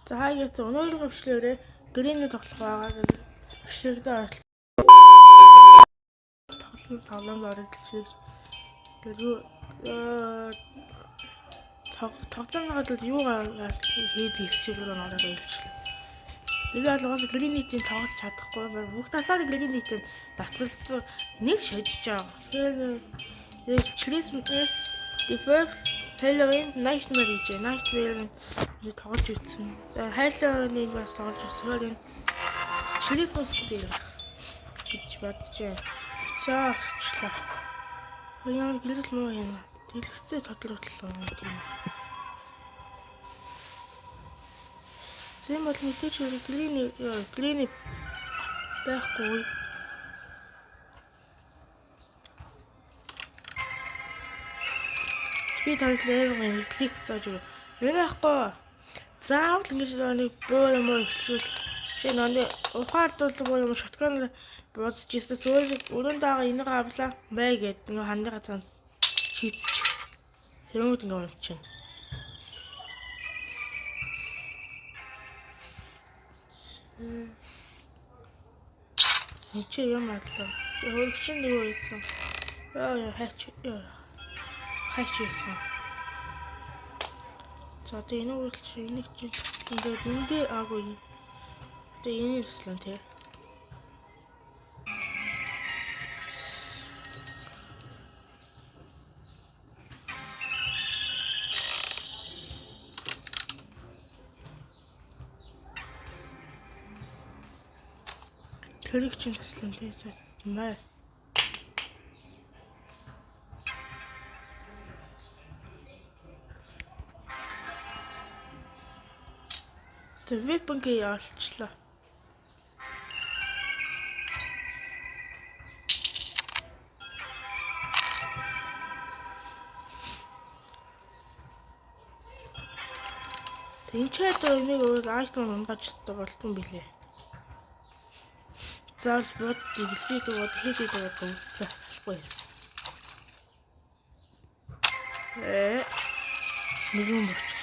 За хаяа өнөөдрийн хөвчлөөрөө грeenий тоглох байгаа гэж хөвчлөгдөө тоглоом оролцож тэгээд тоглоомноо бол юугаар хийж хийсчиг рүү ороод ойлчлаа. Тэгээд бол угаасаа грeenий-ийн тоглож чадахгүй байна. Бүх талаар грeenий-ийн дацалцсан нэг шажиж байгаа. Тэгээд Christmas the first Halloween Nightmare гэж Nightmare тоглож үзсэн. За Halloween-ийг бас тоглож үзсэн. Christmas дээр гэж бодчихээ. За очлаа. Яагаад гэлэл муу юм. Дэлгэцээ тодлогдлоо тийм. Зэм бол мэдээж грeenий байхгүй. Би тариалан клик зааж өгөө. Яахгүй. Заавал ингэж нэг буу юм уу ихсүүл. Жишээ нь ухаалдуулсан буу юм шоткон буудаж ирсэн. Өрөөнд байгаа энийг авлаа бай гэд нэг хандыга цанц шийдчих. Хэмэд ингэ унчихна. Чи юм адлаа. Хөрөгчин нэг үйсэн. Хайч ирсэн. За одоо энэ үйл чи энийг чи туслан тэгээд эндээ аагүй. Одоо энийг туслан тий. Тэрийг чи туслан тий. За маа. The weapon-гээ ялчлаа. Энэ ч одоо энийг өөр айтман унгаж болтон билээ. Заавал бод диглбит бод хийдэг бод үзсэн болохгүй байсан. Нэгэн боч.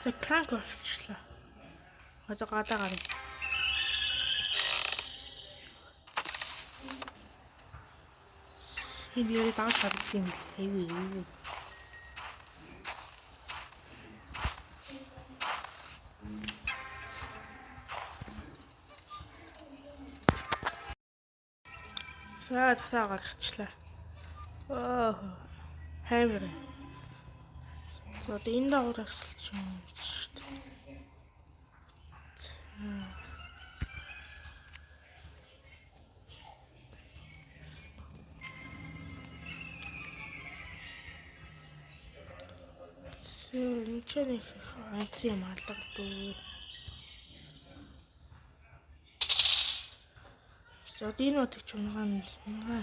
За кранк болчихлоо. Одоо гадаа гарыг. Энэ яг дагаж харагдсан юм бил. Эйвээ. За дахиад гаргачлаа. Хаймар. За одоо энэ дагуур ашиглаж юм шүү дээ. Энэ ч нэг анц юм алгадуу. За одоо энэ утгач унгаан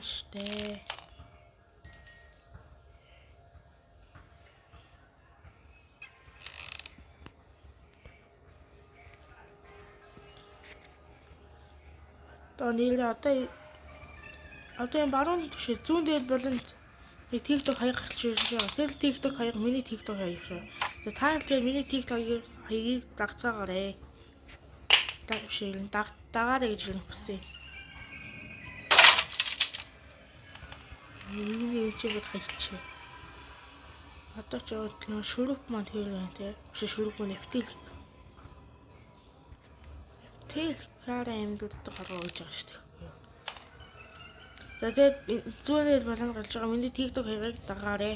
штэ. Одоо нэрээ одоо энэ баруун түвшээ зүүн дээр болон нэг TikTok хаяг гарч ирж байгаа. Тэр TikTok хаяг миний TikTok хаяг шүү. За та тэр миний TikTok хаягийг дагцаагаарэ. Дагаарэ гэж хүсье. Энэ чи бод хайчих. Одоо ч нөө шүрүп маань тэр байна те. Биш шүрүп маань нэвтэл. Тэл кара амьдууд гаргаа уйж байгаа шүү дээ. За тэгээд зүүнээр балан гарч байгаа миний TikTok хаягийг дагаарэ.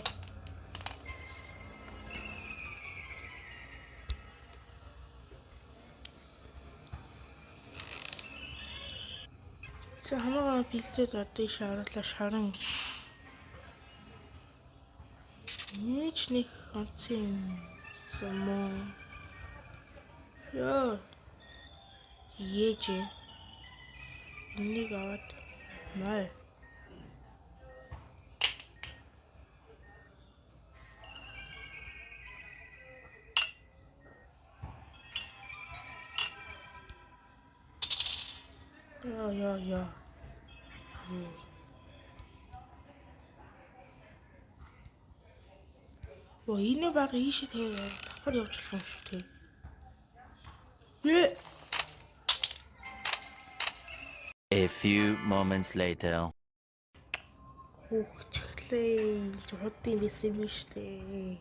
За хамаагаа бэлдээд одоо иш оруулаа шаран. Нэг онцгой юм уу? Яа. Ээж. Энийг аваад маа. Яа. Энэ баг ийшээ тавиад давхар явж болох юм шүү тий. A few moments later. Чихлээ. Жодын дэсэн биш дээ.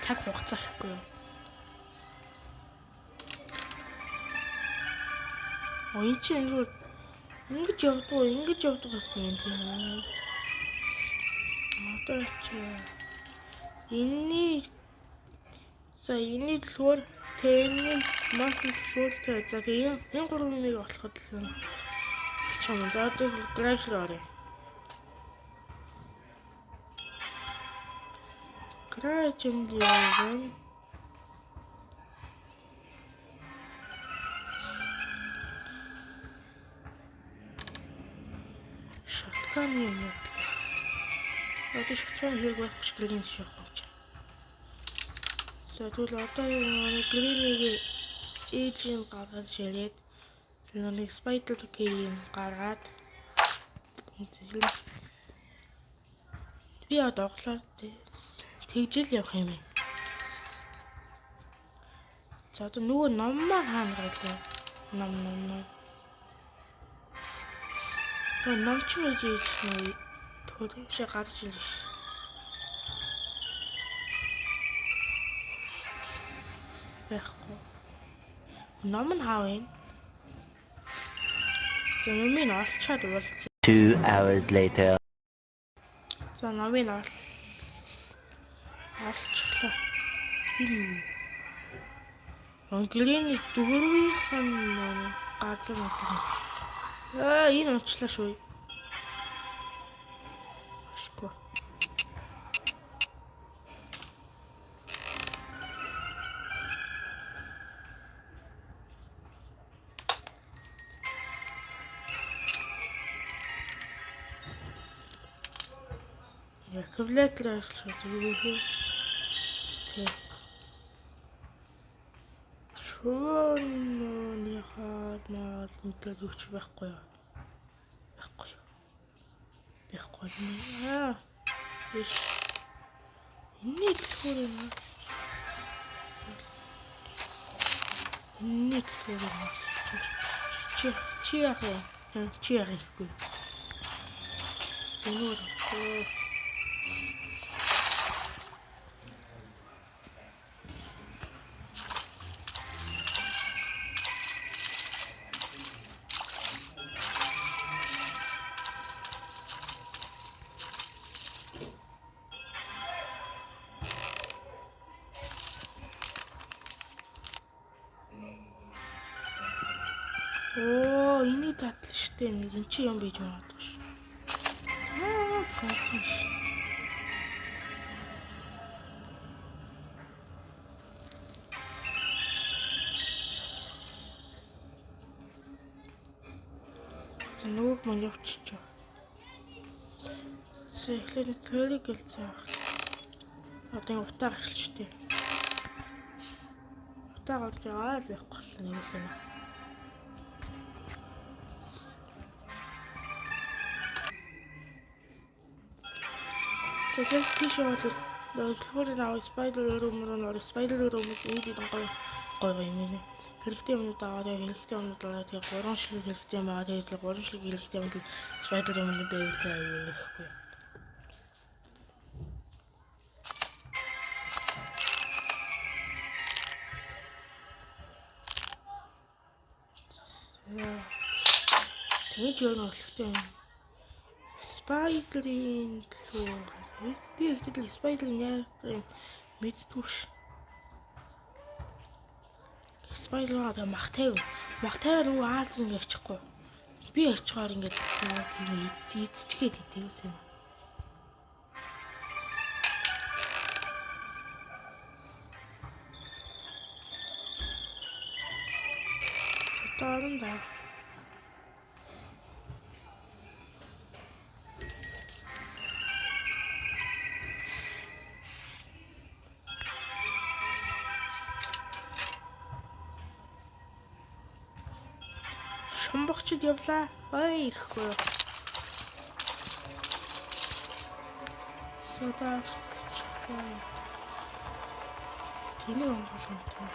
Цаг хугацаа ихгүй юу? Энэ чи ингэж явдаг гэсэн юм тийм. Одоо чи энэний төлөөр тэний масл төлөөр за тэгээ энэ 3-ыг болоход л чам. За одоо gradual орё. Gradual шотканы юм уу? Одоо шотканы хэрэг байхгүй ч грин шах юм чи. За тэгвэл одоо гринийг ээжийн гаргаж яриад нэг spider key-ийг гаргаад би одоо оглоо тэгжэл явах юм ээ. За одоо нөгөө ном маань хаана гайлаа? Ном. Ном ч мэж ийж төлөвшө гарч ирж ш. Байхгүй. Ном нь хаав юм? За номыг олчаад уулзъя. 2 hours later. За номыг олчихлоо. Энэ Англиний дөрвийнхэн газар үзэн. Энэ унчлаа шүү. Ашгүй. Calculator ашиглаж юу вэ? Шууны хаалмал мэдээ өгч байхгүй юу? Байхгүй нэ. Биш. Энэ төлхөр юм аа. Чи яах вэ? Чи яах ихгүй. Зэнүүр. Энийг задлаа штэ. Нэг эн чи юм бийж магадгүй ш. Санцсан ш. Нөгөөг мань явчихчих. Эхлээд тэрийг л заах. Одоо утаа гарчтэй. Утаа гарч байгаа л байхгүй л нэгсэн. Тэгэл тийш яваад төлхөрийн аваа spider room-ээс ийдээд гоё юм нэ. Хэрэгтэй юмнууд аваад хэрэгтэй юмнууд аваад тэгээ 3 шилэг хэрэгтэй юм аваад тэгээ 3 шилэг хэрэгтэй юмд spider room-д байвлаа гэхгүй. Тэгэж юу нөхөлтэй юм. Spider-ийн төлөөр би ихтэй spider-ийн яагаад мэддгүйш. Spider-аа мах тавиар уу аалзан ячихгүй. Би очихоор ингээд эзчгээд идэвсэн. Цотоорн да. шумбагчд явлаа. Ой ихгүй. Содаа. Тэний онголонтой.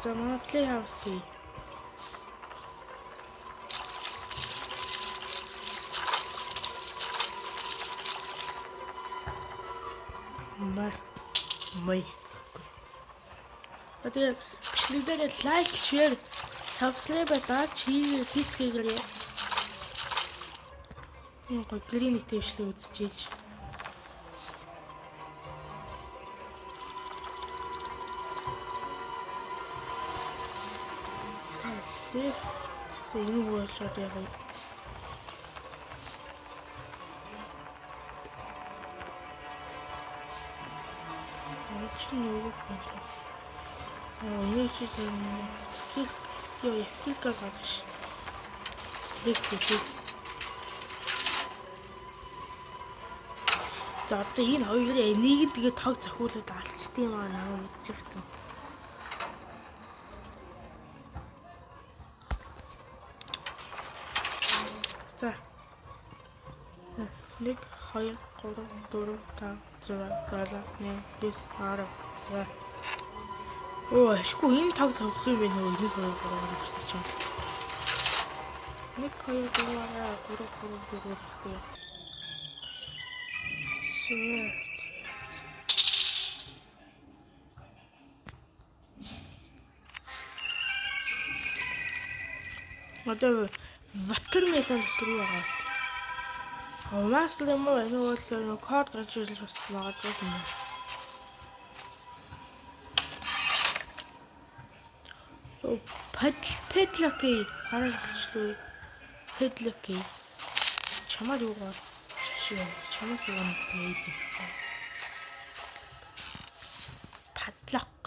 Замаа плейхаус гээ. Май. Тэгээд бичлэгдээ лайк, шеэр, subscribe даач хийцгээгээрэй. Тийм гоё клиник дэвшлээ үзчихээж. Лефт энэ үйлчүүд яг нөгөө хүн. Нэг жил яфтилка гаргаш. Лефт. За одоо энэ хоёрын энийг тэгээ тог зохиулаад алчдсан юм аа намайг үзэж хатан. За. 1 2 3 4 5 6 7 8 9 10. Оо, ашгүй энэ тог зогсох юм бэ нөгөө 1 2 3 гэсэн чинь. 1 2 3 гэхгүй. Одоо ватер мэлэн дотор юу байгаа вэ? Маслер юм уу? Энэ бол код гарч ирж бас магадгүй юм байна. Педлоки харагдлаа. Педлоки. Чамаар юу гоо? Чамаас юу нэг их. Падлок.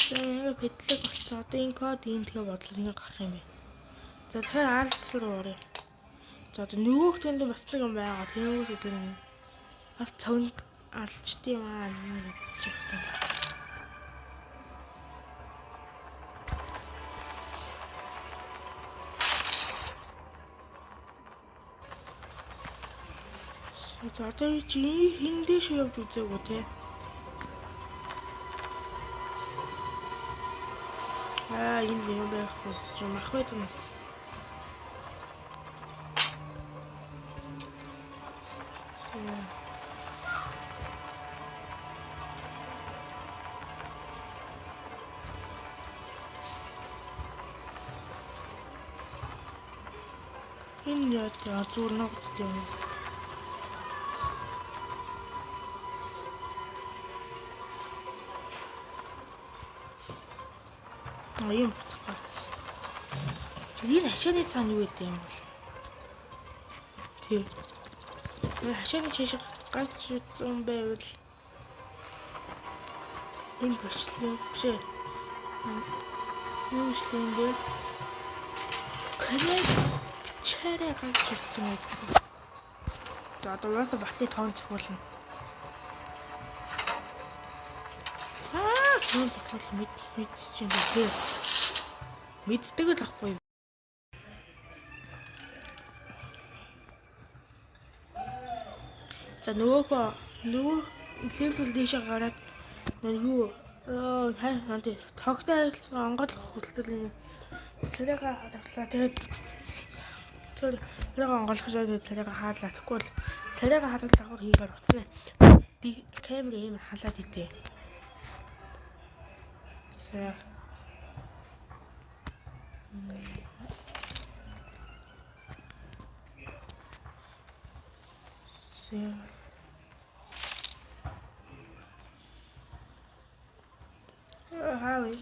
За педлок болцсон. Одоо энэ код энэ тэгээ бодлоо ингэ гарах юм бэ. За тэгэхээр альц руу оръё. За одоо нөгөөх тэнд бас нэг юм байгаа. Тэнгүүс өдөр нь бас цогт алчдсан юм аа намайг бодчих юм. За одоо чи энэ дэш явж үзээгүй те. Энэ юм байхгүй ч юм ах байдаг юм. Энэ яа зүгээр ногдсон юм. Ийм буцахгүй. Энэ хашааны цаана юу гэдэг юм бол? Тэг. Хашааны чиш гарч ирсэн байвал энэ бичлэг бишээ. Юу бичлэг юм бэ? Коммент бичээрэй гарч ирсэн гэдэг. За одоо уусаа батны тоон зохиулна. Тоон зохиул мэдчихээн дээ. Мэддэг л ахгүй. За нөгөө левел дэшээ гараад юу тогтой харилцаа онгойлгох хүртэл царайгаа хадгалаа. Тэгээд царайгаа онгойлгохоо царайгаа хаалаа. Тэгэхгүй бол царайгаа хадгалах авар хийгээр уцнаа. Би камер ийм халаад идэ. За Harry.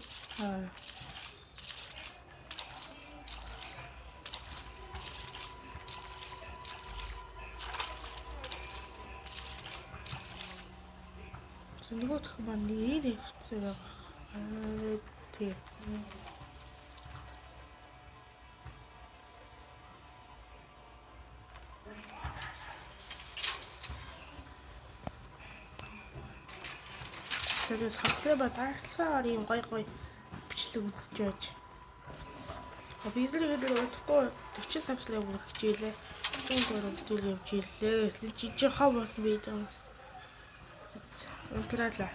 So нөгөө тох маань нэг хэвчээ байгаа. Тэг. тэгээд сабскрайб дараалцаагаар ийм гоё бичлэг үзэж байж. Бидрийг удахгүй 40 сабскрайб хүрэх хичээлээ 33 бүтээл явж ийлээ. Эсвэл жижиг хав болсон видео юмс. Унтраалаа.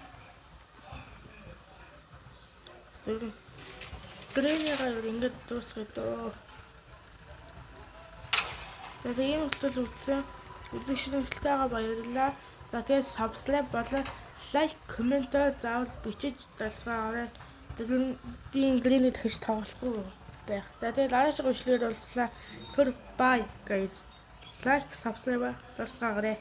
Зөв. Грэнийгаар ингэж дуусгая дөө. Тэгээд ийм хөтөл үзсэн. Үзэгчдийн хөтөлбөрөөр баярлалаа. За тэгээд subscribe болоо лайк, коммент заавал бичиж далцгаарай. Тэгээд би грэний дахиж тоглохгүй байх. Тэгээд аашиг бичлэгээр уулзлаа. Goodbye guys. Like, subscribe, далцгаарай.